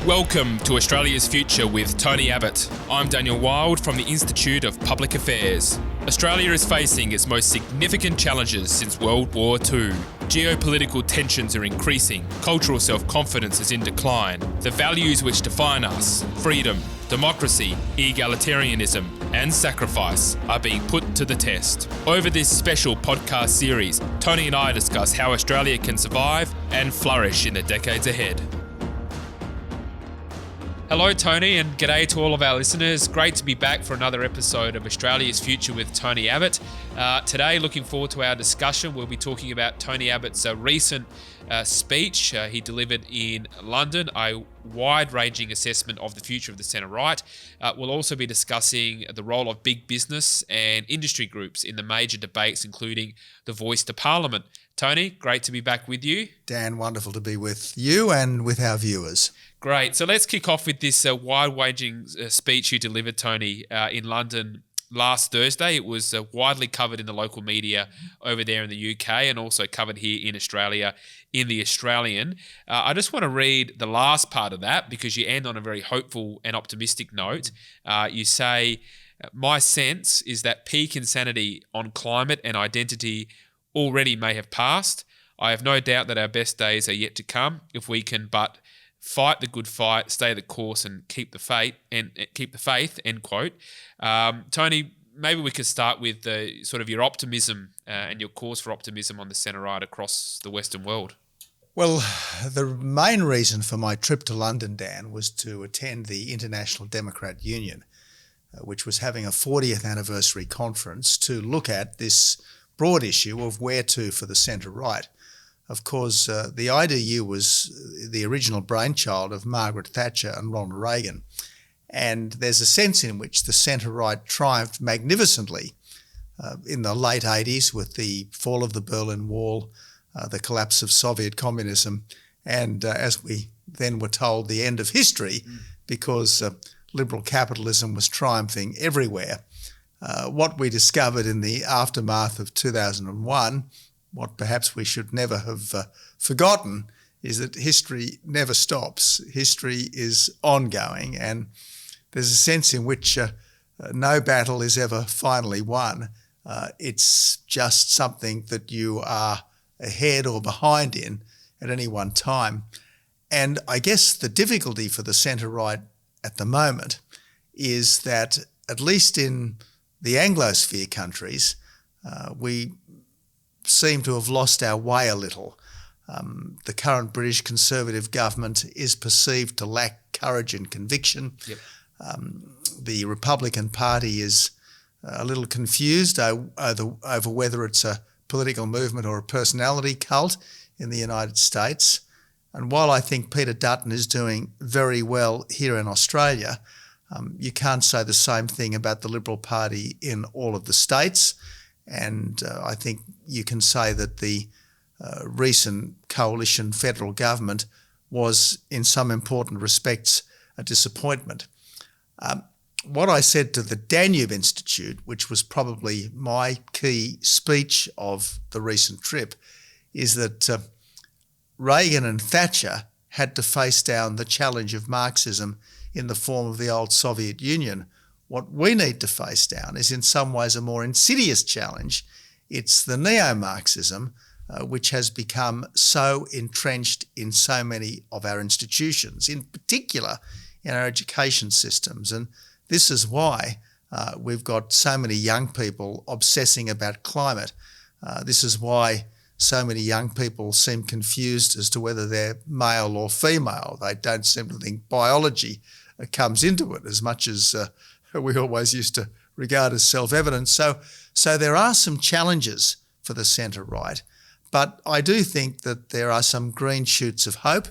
Welcome to Australia's Future with Tony Abbott. I'm Daniel Wild from the Institute of Public Affairs. Australia is facing its most significant challenges since World War II. Geopolitical tensions are increasing, cultural self-confidence is in decline. The values which define us, freedom, democracy, egalitarianism and sacrifice, are being put to the test. Over this special podcast series, Tony and I discuss how Australia can survive and flourish in the decades ahead. Hello Tony, and g'day to all of our listeners. Great to be back for another episode of Australia's Future with Tony Abbott. Today, looking forward to our discussion. We'll be talking about Tony Abbott's recent speech he delivered in London, a wide-ranging assessment of the future of the centre-right. We'll also be discussing the role of big business and industry groups in the major debates, including the voice to Parliament. Tony, great to be back with you. Dan, wonderful to be with you and with our viewers. Great. So let's kick off with this wide-ranging speech you delivered, Tony, in London last Thursday. It was widely covered in the local media over there in the UK and also covered here in Australia in The Australian. I just want to read the last part of that because you end on a very hopeful and optimistic note. You say, "My sense is that peak insanity on climate and identity already may have passed. I have no doubt that our best days are yet to come if we can but fight the good fight, stay the course, and keep the faith. End quote. Tony, maybe we could start with the sort of your optimism and your cause for optimism on the centre right across the Western world. Well, the main reason for my trip to London, Dan, was to attend the International Democrat Union, which was having a 40th anniversary conference to look at this broad issue of where to for the centre right. Of course, the IDU was the original brainchild of Margaret Thatcher and Ronald Reagan. And there's a sense in which the centre-right triumphed magnificently in the late 80s with the fall of the Berlin Wall, the collapse of Soviet communism, and as we then were told, the end of history because liberal capitalism was triumphing everywhere. What we discovered in the aftermath of 2001, what perhaps we should never have forgotten, is that history never stops. History is ongoing, and there's a sense in which no battle is ever finally won. It's just something that you are ahead or behind in at any one time. And I guess the difficulty for the centre-right at the moment is that, at least in the Anglosphere countries, we seem to have lost our way a little. The current British Conservative government is perceived to lack courage and conviction. Yep. The Republican Party is a little confused over whether it's a political movement or a personality cult in the United States. And while I think Peter Dutton is doing very well here in Australia, you can't say the same thing about the Liberal Party in all of the states. And I think you can say that the recent coalition federal government was, in some important respects, a disappointment. What I said to the Danube Institute, which was probably my key speech of the recent trip, is that Reagan and Thatcher had to face down the challenge of Marxism in the form of the old Soviet Union. What we need to face down is in some ways a more insidious challenge. It's the NeoMarxism, which has become so entrenched in so many of our institutions, in particular in our education systems. And this is why we've got so many young people obsessing about climate. This is why so many young people seem confused as to whether they're male or female. They don't seem to think biology comes into it as much as we always used to regard as self-evident. So there are some challenges for the centre-right, but I do think that there are some green shoots of hope.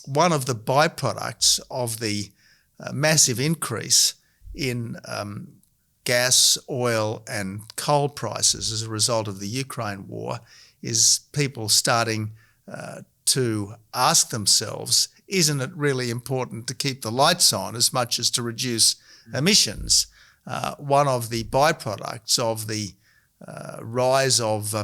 One of the byproducts of the massive increase in gas, oil and coal prices as a result of the Ukraine war is people starting to ask themselves, isn't it really important to keep the lights on as much as to reduce emissions? One of the byproducts of the rise of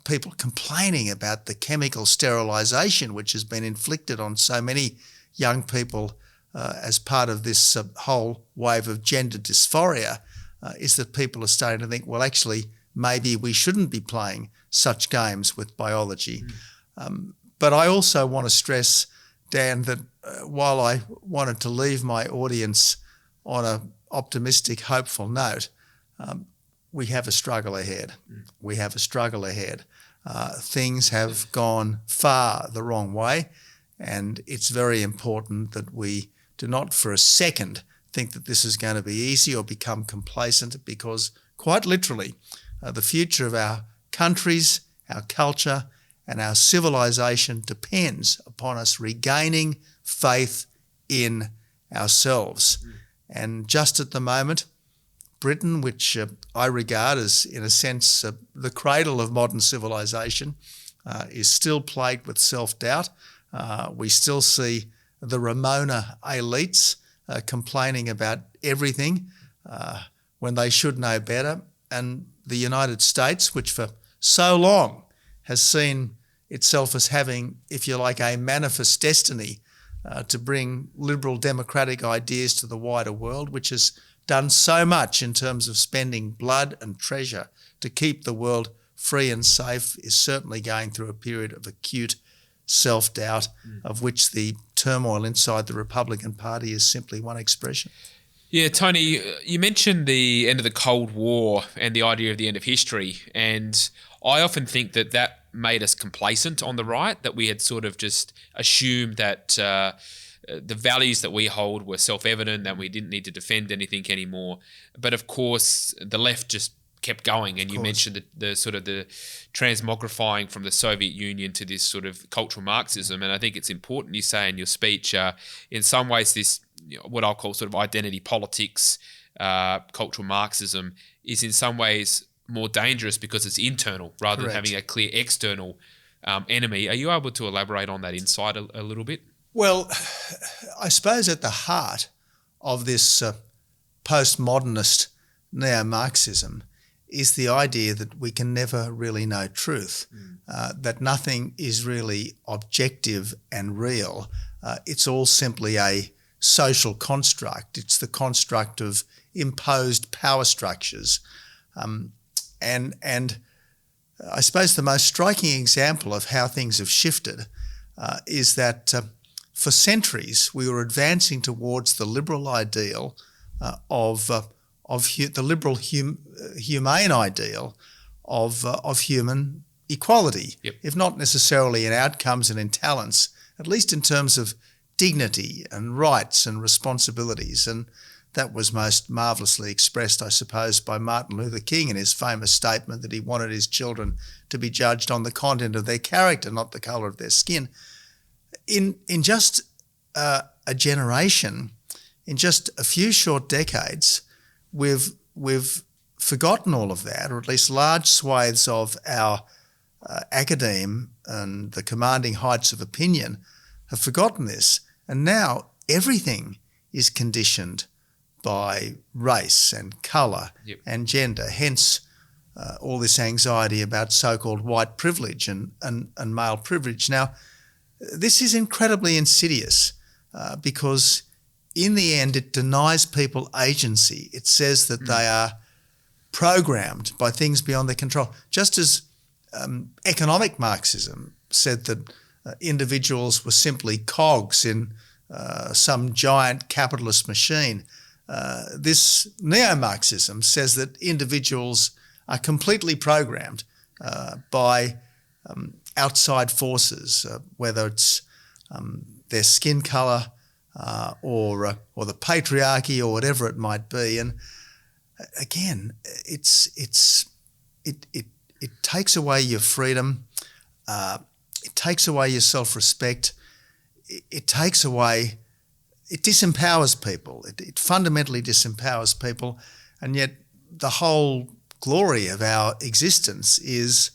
people complaining about the chemical sterilisation which has been inflicted on so many young people as part of this whole wave of gender dysphoria, is that people are starting to think, well, actually, maybe we shouldn't be playing such games with biology. But I also want to stress, Dan, that while I wanted to leave my audience on an optimistic, hopeful note, we have a struggle ahead. We have a struggle ahead. Things have gone far the wrong way, and it's very important that we do not for a second think that this is going to be easy or become complacent, because quite literally the future of our countries, our culture and our civilisation depends upon us regaining faith in ourselves. And just at the moment, Britain, which I regard as, in a sense, the cradle of modern civilisation, is still plagued with self-doubt. We still see the Ramona elites complaining about everything when they should know better. And the United States, which for so long has seen itself as having, if you like, a manifest destiny to bring liberal democratic ideas to the wider world, which has done so much in terms of spending blood and treasure to keep the world free and safe, is certainly going through a period of acute self-doubt, of which the turmoil inside the Republican Party is simply one expression. Yeah, Tony, you mentioned the end of the Cold War and the idea of the end of history, and I often think that that made us complacent on the right, that we had sort of just assumed that the values that we hold were self-evident, that we didn't need to defend anything anymore. But of course, the left just kept going, and you mentioned the sort of the transmogrifying from the Soviet Union to this sort of cultural Marxism. And I think it's important, you say in your speech, in some ways this, what I'll call sort of identity politics, cultural Marxism, is in some ways more dangerous because it's internal rather than having a clear external enemy. Are you able to elaborate on that insight a little bit? Well, I suppose at the heart of this postmodernist neo-Marxism is the idea that we can never really know truth, that nothing is really objective and real. It's all simply a social construct. It's the construct of imposed power structures. And I suppose the most striking example of how things have shifted is that for centuries we were advancing towards the liberal ideal of the liberal humane ideal of human equality, if not necessarily in outcomes and in talents, at least in terms of dignity and rights and responsibilities. And that was most marvellously expressed, I suppose, by Martin Luther King in his famous statement that he wanted his children to be judged on the content of their character, not the colour of their skin. In just a generation, in just a few short decades, we've forgotten all of that, or at least large swathes of our academe and the commanding heights of opinion have forgotten this. And now everything is conditioned by race and colour and gender, hence all this anxiety about so-called white privilege and male privilege. Now, this is incredibly insidious because in the end it denies people agency. It says that they are programmed by things beyond their control. Just as economic Marxism said that individuals were simply cogs in some giant capitalist machine, this neo-Marxism says that individuals are completely programmed by outside forces, whether it's their skin colour or the patriarchy or whatever it might be. And again, it takes away your freedom, it takes away your self-respect, it disempowers people. It fundamentally disempowers people, and yet the whole glory of our existence is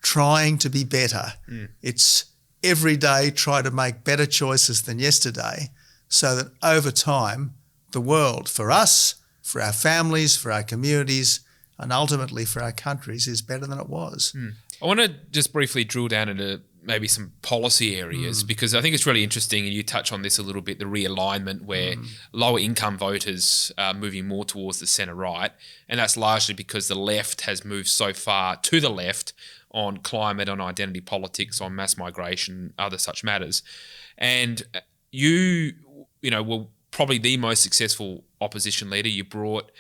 trying to be better. It's every day try to make better choices than yesterday, so that over time the world, for us, for our families, for our communities, and ultimately for our countries is better than it was. I want to just briefly drill down into maybe some policy areas because I think it's really interesting, and you touch on this a little bit, the realignment where lower income voters are moving more towards the centre right, and that's largely because the left has moved so far to the left on climate, on identity politics, on mass migration, other such matters. And you were probably the most successful opposition leader. You brought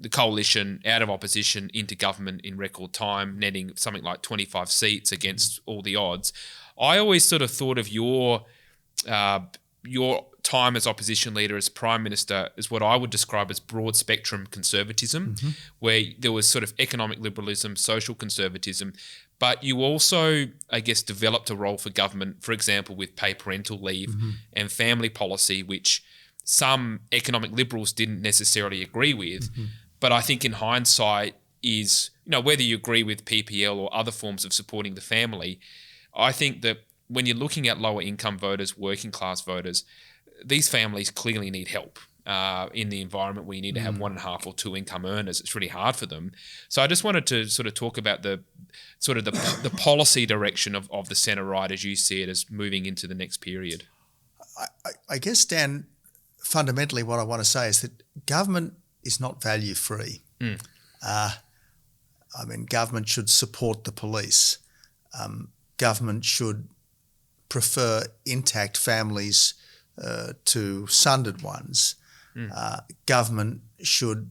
the coalition out of opposition into government in record time, netting something like 25 seats against all the odds. I always sort of thought of your time as opposition leader, as Prime Minister, as what I would describe as broad spectrum conservatism, where there was sort of economic liberalism, social conservatism, but you also, I guess, developed a role for government, for example, with paid parental leave and family policy, which some economic liberals didn't necessarily agree with. But I think in hindsight is, whether you agree with PPL or other forms of supporting the family, I think that when you're looking at lower income voters, working class voters, these families clearly need help in the environment where you need to have 1.5 or 2 income earners. It's really hard for them. So I just wanted to sort of talk about the policy direction of the centre right as you see it as moving into the next period. I guess, Dan, fundamentally what I want to say is that government is not value free. Government should support the police. Government should prefer intact families to sundered ones. Government should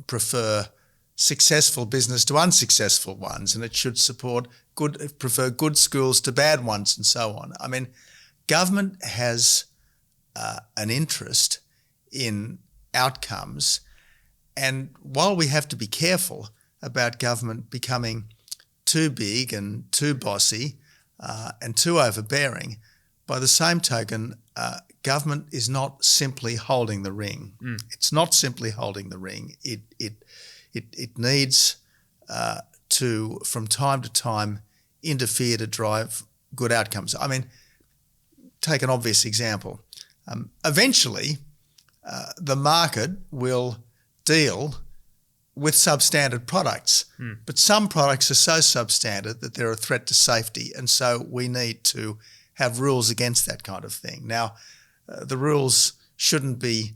prefer successful business to unsuccessful ones, and it should prefer good schools to bad ones, and so on. Government has an interest in outcomes, and while we have to be careful about government becoming too big and too bossy and too overbearing, by the same token, government is not simply holding the ring. It's not simply holding the ring. It needs to, from time to time, interfere to drive good outcomes. Take an obvious example. Eventually, the market will deal with substandard products, but some products are so substandard that they're a threat to safety, and so we need to have rules against that kind of thing. Now, the rules shouldn't be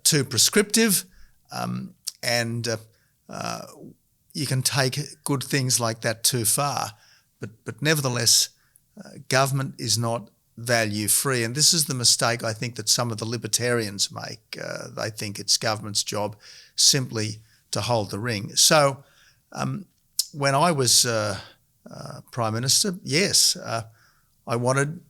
too prescriptive, and you can take good things like that too far, but nevertheless, government is not value free, and this is the mistake I think that some of the libertarians make. They think it's government's job simply to hold the ring. So when I was Prime Minister, yes, I wanted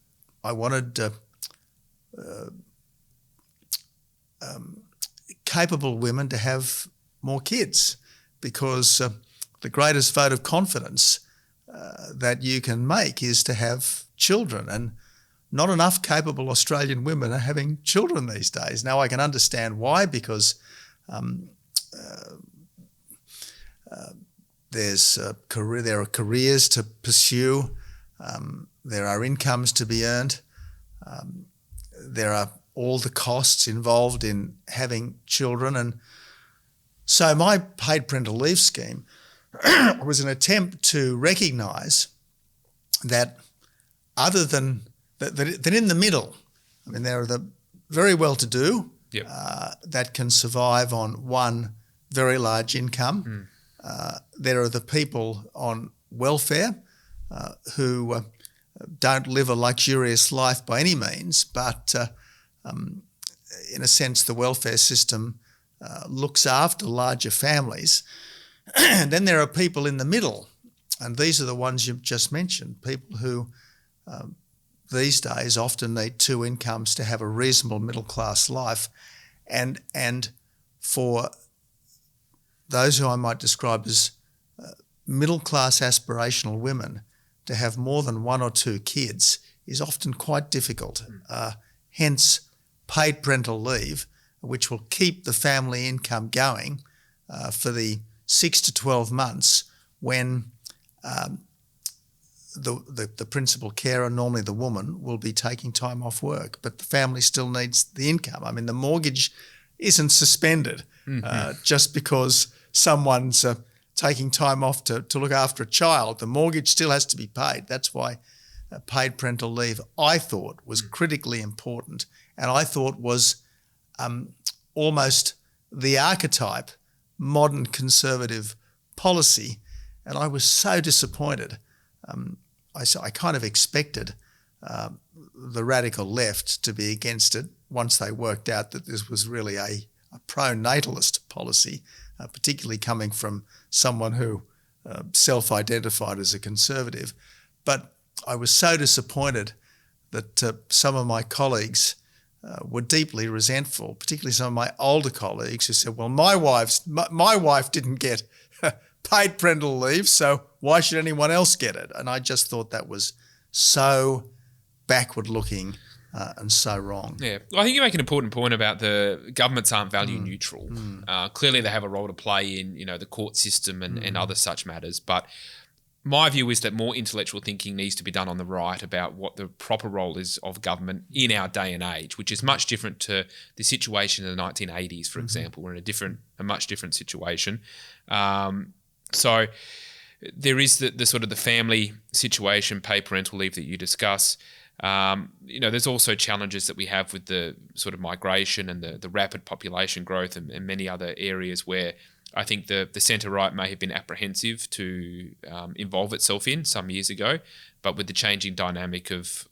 capable women to have more kids, because the greatest vote of confidence that you can make is to have children, and not enough capable Australian women are having children these days. Now, I can understand why, because there are careers to pursue, there are incomes to be earned, there are all the costs involved in having children, and so my paid parental leave scheme was an attempt to recognise that other than that in the middle, there are the very well-to-do that can survive on one very large income. There are the people on welfare who don't live a luxurious life by any means, but in a sense the welfare system looks after larger families. And then there are people in the middle, and these are the ones you've just mentioned, people who these days often need 2 incomes to have a reasonable middle-class life. And for those who I might describe as middle-class aspirational women, to have more than 1 or 2 kids is often quite difficult. Hence, paid parental leave, which will keep the family income going for the 6 to 12 months when the principal carer, normally the woman, will be taking time off work, but the family still needs the income. The mortgage isn't suspended just because someone's taking time off to look after a child. The mortgage still has to be paid. That's why paid parental leave, I thought, was critically important, and I thought was almost the archetype modern conservative policy. And I was so disappointed. I kind of expected the radical left to be against it once they worked out that this was really a pro-natalist policy, particularly coming from someone who self-identified as a conservative. But I was so disappointed that some of my colleagues were deeply resentful, particularly some of my older colleagues who said, well, my wife didn't get paid parental leave, so why should anyone else get it? And I just thought that was so backward-looking and so wrong. Yeah, well, I think you make an important point about the governments aren't value neutral. Clearly, they have a role to play in, the court system and other such matters. But my view is that more intellectual thinking needs to be done on the right about what the proper role is of government in our day and age, which is much different to the situation in the 1980s, for example. We're in a much different situation. So there is the sort of the family situation, paid parental leave that you discuss. There's also challenges that we have with the sort of migration and the rapid population growth and many other areas where I think the centre-right may have been apprehensive to involve itself in some years ago, but with the changing dynamic of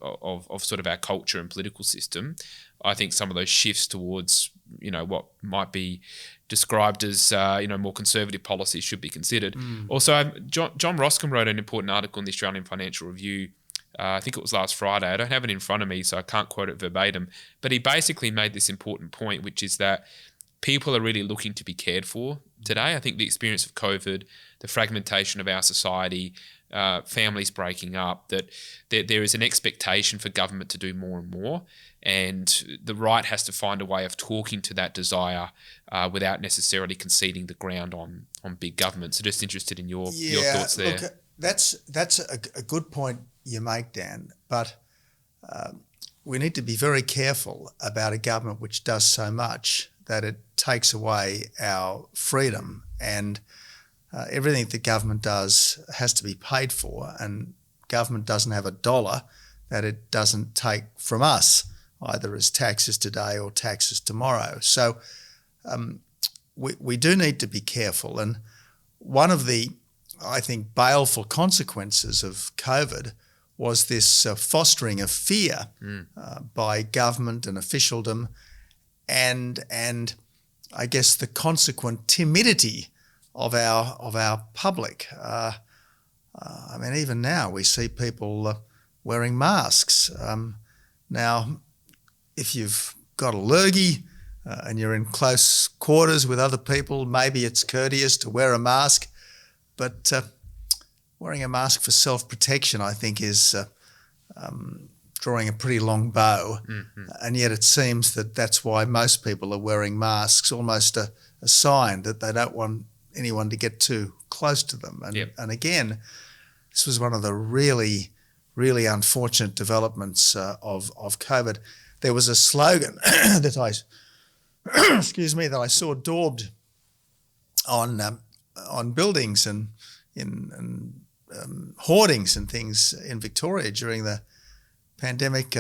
sort of our culture and political system, I think some of those shifts towards what might be described as more conservative policies should be considered. Also, John Roscombe wrote an important article in the Australian Financial Review. I think it was last Friday. I don't have it in front of me, so I can't quote it verbatim. But he basically made this important point, which is that people are really looking to be cared for today. I think the experience of COVID, the fragmentation of our society, families breaking up, that there is an expectation for government to do more and more. And the right has to find a way of talking to that desire without necessarily conceding the ground on big government. So just interested in your thoughts there. Look, that's a good point you make, Dan, but we need to be very careful about a government which does so much that it takes away our freedom, and everything that government does has to be paid for, and government doesn't have a dollar that it doesn't take from us, either as taxes today or taxes tomorrow. So we do need to be careful, and one of the, I think, baleful consequences of COVID was this fostering of fear by government and officialdom, and I guess the consequent timidity of our public. Even now we see people wearing masks. Now, if you've got a lurgy and you're in close quarters with other people, maybe it's courteous to wear a mask, but wearing a mask for self-protection, I think, is drawing a pretty long bow. And yet it seems that that's why most people are wearing masks, almost a sign that they don't want anyone to get too close to them. And again, this was one of the really, really unfortunate developments of COVID. There was a slogan that I saw daubed on buildings and in hoardings and things in Victoria during the pandemic.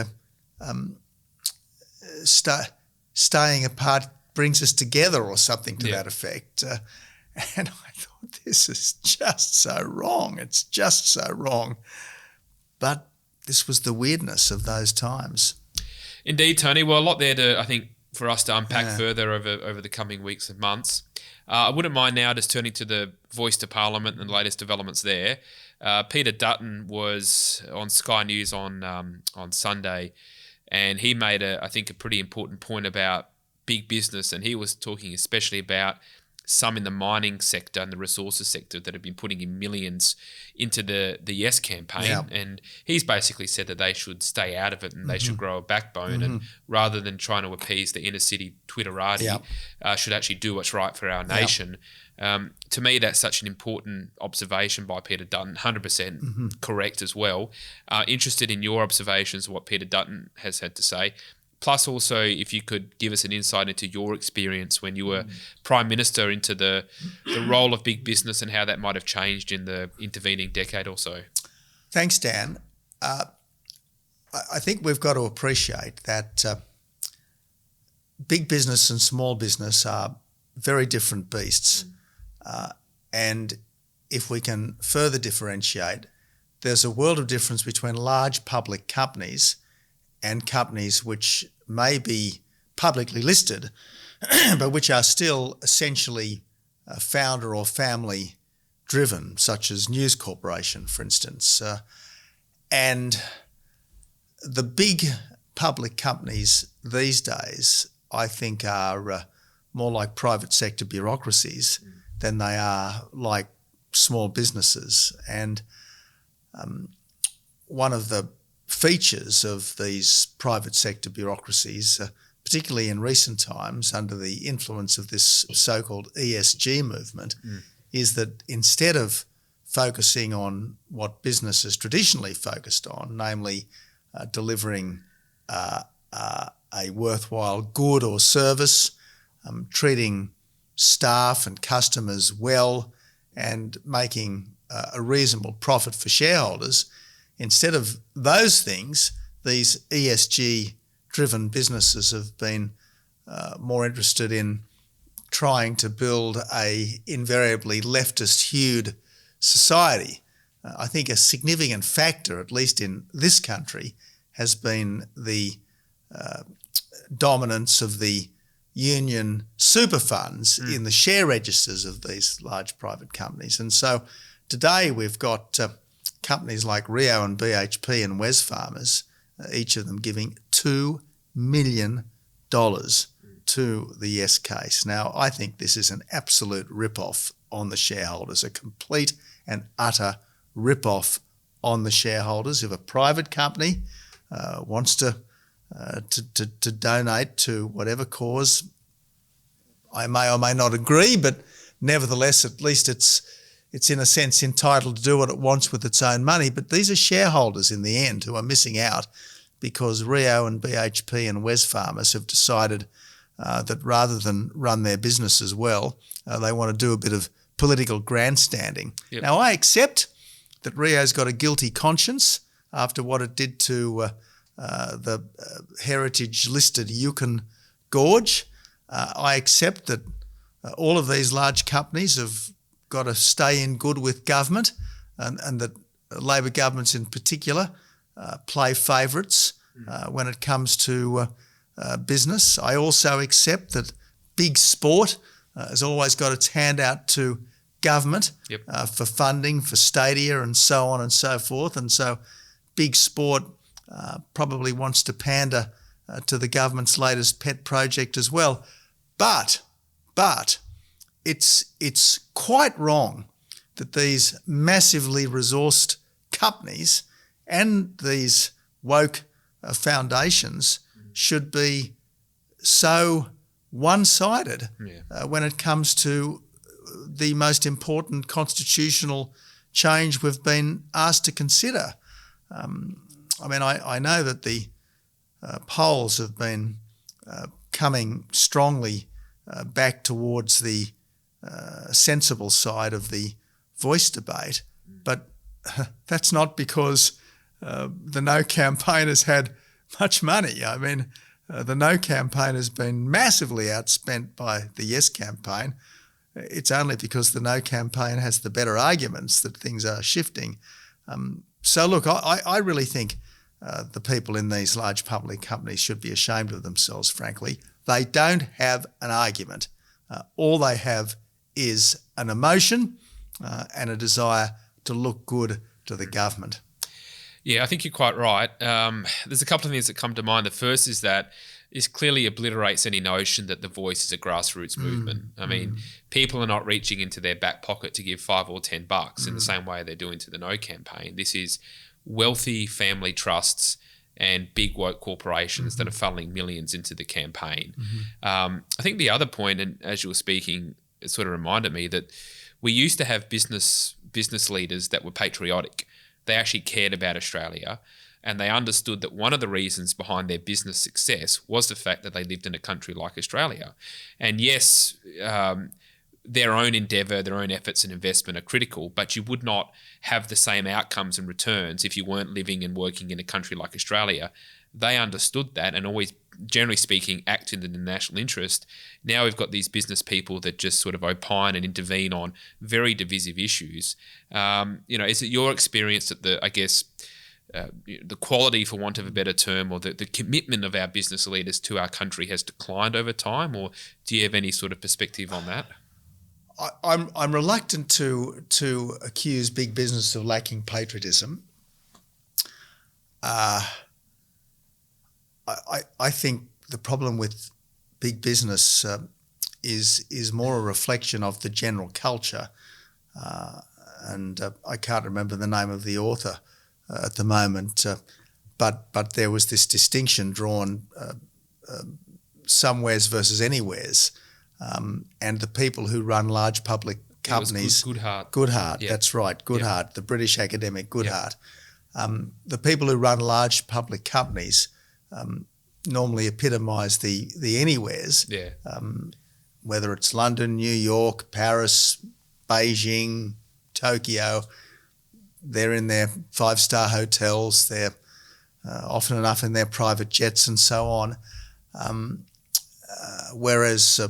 Staying apart brings us together, or something to that effect. And I thought, this is just so wrong. It's just so wrong. But this was the weirdness of those times. Indeed, Tony. Well, a lot there I think, for us to unpack further over the coming weeks and months. I wouldn't mind now just turning to the Voice to Parliament and the latest developments there. Peter Dutton was on Sky News on Sunday, and he made I think a pretty important point about big business, and he was talking especially about some in the mining sector and the resources sector that have been putting in millions into the Yes campaign. Yeah. And he's basically said that they should stay out of it and they should grow a backbone, and rather than trying to appease the inner city Twitterati, should actually do what's right for our nation. To me, that's such an important observation by Peter Dutton, 100% correct as well. Interested in your observations of what Peter Dutton has had to say. Plus, also, if you could give us an insight into your experience when you were Prime Minister, into the role of big business and how that might have changed in the intervening decade or so. Thanks, Dan. I think we've got to appreciate that big business and small business are very different beasts. And if we can further differentiate, there's a world of difference between large public companies and companies which may be publicly listed, but which are still essentially founder or family driven, such as News Corporation, for instance. And the big public companies these days, I think, are more like private sector bureaucracies than they are like small businesses. And one of the features of these private sector bureaucracies, particularly in recent times under the influence of this so-called ESG movement, is that instead of focusing on what business has traditionally focused on, namely delivering a worthwhile good or service, treating staff and customers well, and making a reasonable profit for shareholders, instead of those things, these ESG-driven businesses have been more interested in trying to build a invariably leftist-hued society. I think a significant factor, at least in this country, has been the dominance of the union super funds in the share registers of these large private companies. And so today we've got companies like Rio and BHP and Wesfarmers, each of them giving $2 million to the Yes case. Now, I think this is an absolute rip-off on the shareholders, a complete and utter rip-off on the shareholders. If a private company wants to donate to whatever cause, I may or may not agree, but nevertheless, at least it's in a sense entitled to do what it wants with its own money. But these are shareholders in the end who are missing out because Rio and BHP and Wesfarmers have decided that rather than run their businesses well, they want to do a bit of political grandstanding. Yep. Now, I accept that Rio's got a guilty conscience after what it did to the heritage-listed Yukon Gorge. I accept that all of these large companies have got to stay in good with government, and that Labor governments in particular play favourites when it comes to business. I also accept that big sport has always got its hand out to government for funding, for stadia and so on and so forth. And so big sport probably wants to pander to the government's latest pet project as well. But it's quite wrong that these massively resourced companies and these woke foundations should be so one-sided when it comes to the most important constitutional change we've been asked to consider. I know that the polls have been coming strongly back towards the sensible side of the voice debate, but that's not because the No campaign has had much money. I mean, the No campaign has been massively outspent by the Yes campaign. It's only because the No campaign has the better arguments that things are shifting. So look, I really think the people in these large public companies should be ashamed of themselves, frankly. They don't have an argument. All they have is an emotion and a desire to look good to the government. Yeah, I think you're quite right. There's a couple of things that come to mind. The first is that this clearly obliterates any notion that the Voice is a grassroots movement. I mean, people are not reaching into their back pocket to give $5 or $10 in the same way they're doing to the No campaign. This is wealthy family trusts and big woke corporations that are funneling millions into the campaign. I think the other point, and as you were speaking, it sort of reminded me that we used to have business leaders that were patriotic. They actually cared about Australia. And they understood that one of the reasons behind their business success was the fact that they lived in a country like Australia. And yes, their own endeavour, their own efforts and investment are critical, but you would not have the same outcomes and returns if you weren't living and working in a country like Australia. They understood that and always, generally speaking, acted in the national interest. Now we've got these business people that just sort of opine and intervene on very divisive issues. Is it your experience that the quality, for want of a better term, or the commitment of our business leaders to our country has declined over time, or do you have any sort of perspective on that? I'm reluctant to accuse big business of lacking patriotism. I think the problem with big business is more a reflection of the general culture, and I can't remember the name of the author at the moment, but there was this distinction drawn, somewheres versus anywheres, and the people who run large public companies. Goodhart. Goodhart, yeah. That's right, Goodhart, yeah. The British academic Goodhart. Yeah. The people who run large public companies normally epitomise the anywheres, yeah. Whether it's London, New York, Paris, Beijing, Tokyo. They're in their 5-star hotels, they're often enough in their private jets and so on, whereas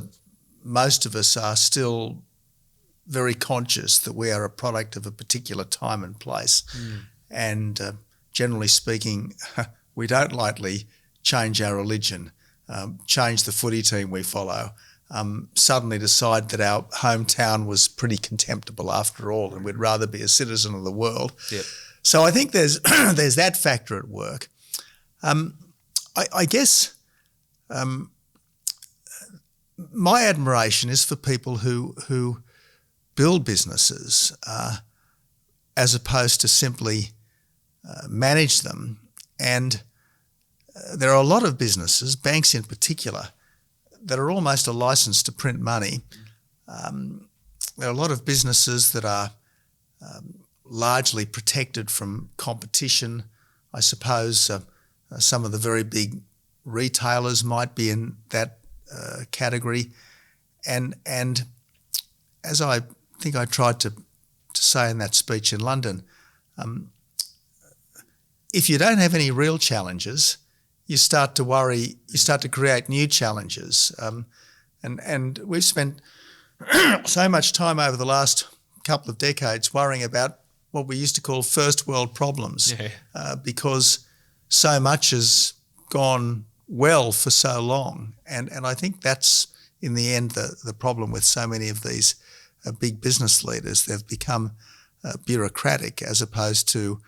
most of us are still very conscious that we are a product of a particular time and place. And generally speaking, we don't lightly change our religion, change the footy team we follow, suddenly decide that our hometown was pretty contemptible after all and we'd rather be a citizen of the world. Yep. So I think there's there's that factor at work. I guess my admiration is for people who build businesses as opposed to simply manage them. And there are a lot of businesses, banks in particular, that are almost a license to print money. There are a lot of businesses that are largely protected from competition. I suppose some of the very big retailers might be in that category. And as I think I tried to say in that speech in London, if you don't have any real challenges, you start to worry, you start to create new challenges. And we've spent so much time over the last couple of decades worrying about what we used to call first world problems, because so much has gone well for so long. And I think that's, in the end, the problem with so many of these big business leaders. They've become bureaucratic as opposed to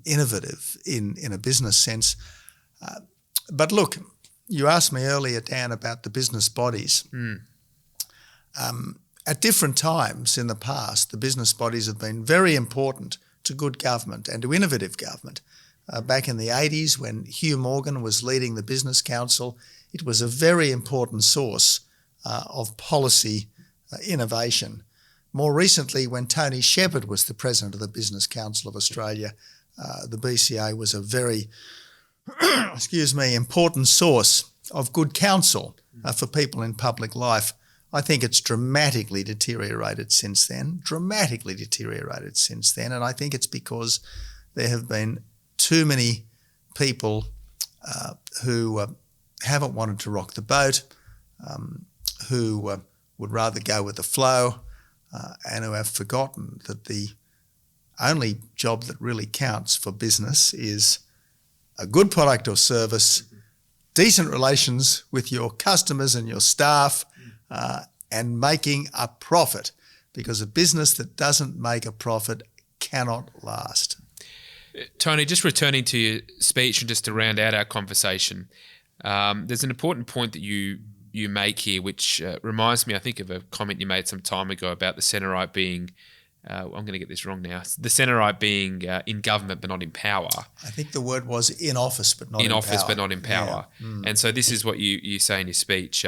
innovative in a business sense. But look, you asked me earlier, Dan, about the business bodies. At different times in the past, the business bodies have been very important to good government and to innovative government. Back in the 80s, when Hugh Morgan was leading the Business Council, it was a very important source of policy innovation. More recently, when Tony Shepherd was the President of the Business Council of Australia, the BCA was a very important source of good counsel for people in public life. I think it's dramatically deteriorated since then, and I think it's because there have been too many people who haven't wanted to rock the boat, who would rather go with the flow, and who have forgotten that the only job that really counts for business is a good product or service, decent relations with your customers and your staff, and making a profit, because a business that doesn't make a profit cannot last. Tony, just returning to your speech and just to round out our conversation, there's an important point that you make here, which reminds me, I think, of a comment you made some time ago about the centre-right being, I'm going to get this wrong now, the centre-right being in government but not in power. I think the word was in office but not in power. In office but not in power. Yeah. And so this is what you say in your speech.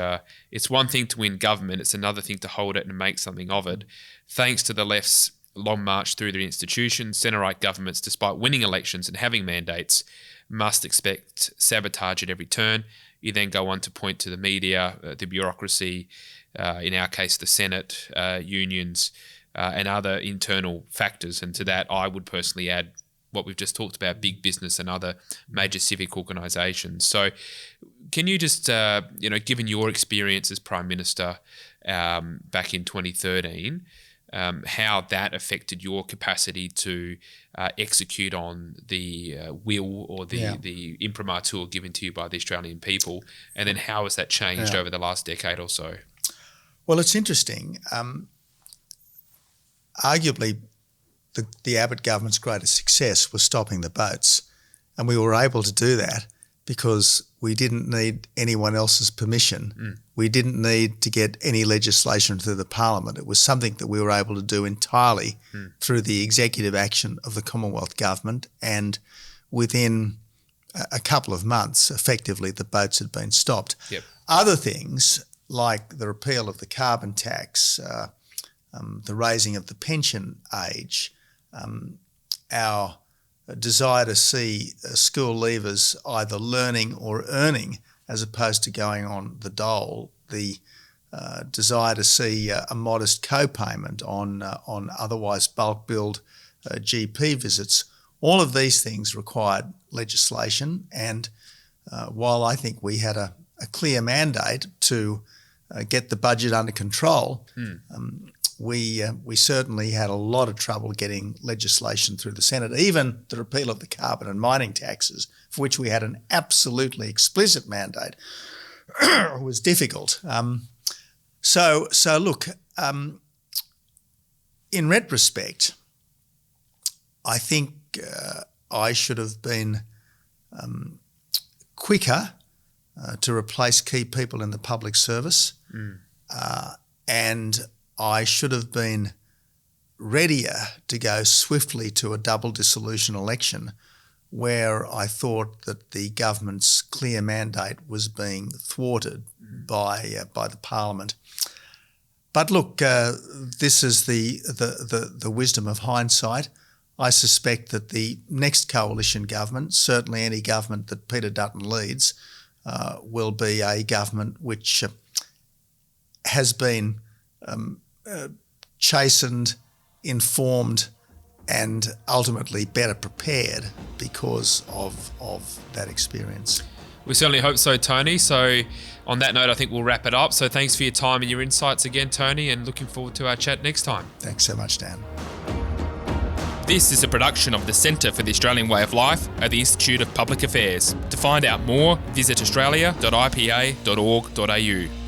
It's one thing to win government, it's another thing to hold it and make something of it. Thanks to the left's long march through the institutions. Centre-right governments, despite winning elections and having mandates, must expect sabotage at every turn. You then go on to point to the media, the bureaucracy, in our case, the Senate, unions, and other internal factors. And to that, I would personally add what we've just talked about, big business and other major civic organisations. So can you just, given your experience as Prime Minister back in 2013, how that affected your capacity to execute on the will or the imprimatur given to you by the Australian people, and then how has that changed over the last decade or so? Well, it's interesting. Arguably, the Abbott government's greatest success was stopping the boats, and we were able to do that because we didn't need anyone else's permission. We didn't need to get any legislation through the Parliament. It was something that we were able to do entirely through the executive action of the Commonwealth Government, and within a couple of months, effectively, the boats had been stopped. Yep. Other things, like the repeal of the carbon tax, the raising of the pension age, our desire to see school leavers either learning or earning as opposed to going on the dole, the desire to see a modest co-payment on otherwise bulk billed GP visits. All of these things required legislation, and while I think we had a clear mandate to get the budget under control, we certainly had a lot of trouble getting legislation through the Senate. Even the repeal of the carbon and mining taxes, for which we had an absolutely explicit mandate, was difficult. So look, in retrospect, I think I should have been quicker to replace key people in the public service, and I should have been readier to go swiftly to a double dissolution election where I thought that the government's clear mandate was being thwarted by the Parliament. But look, this is the wisdom of hindsight. I suspect that the next coalition government, certainly any government that Peter Dutton leads, will be a government which has been chastened, informed, and ultimately better prepared because of that experience. We certainly hope so, Tony. So on that note, I think we'll wrap it up. So thanks for your time and your insights again, Tony, and looking forward to our chat next time. Thanks so much, Dan. This is a production of the Centre for the Australian Way of Life at the Institute of Public Affairs. To find out more, visit australia.ipa.org.au.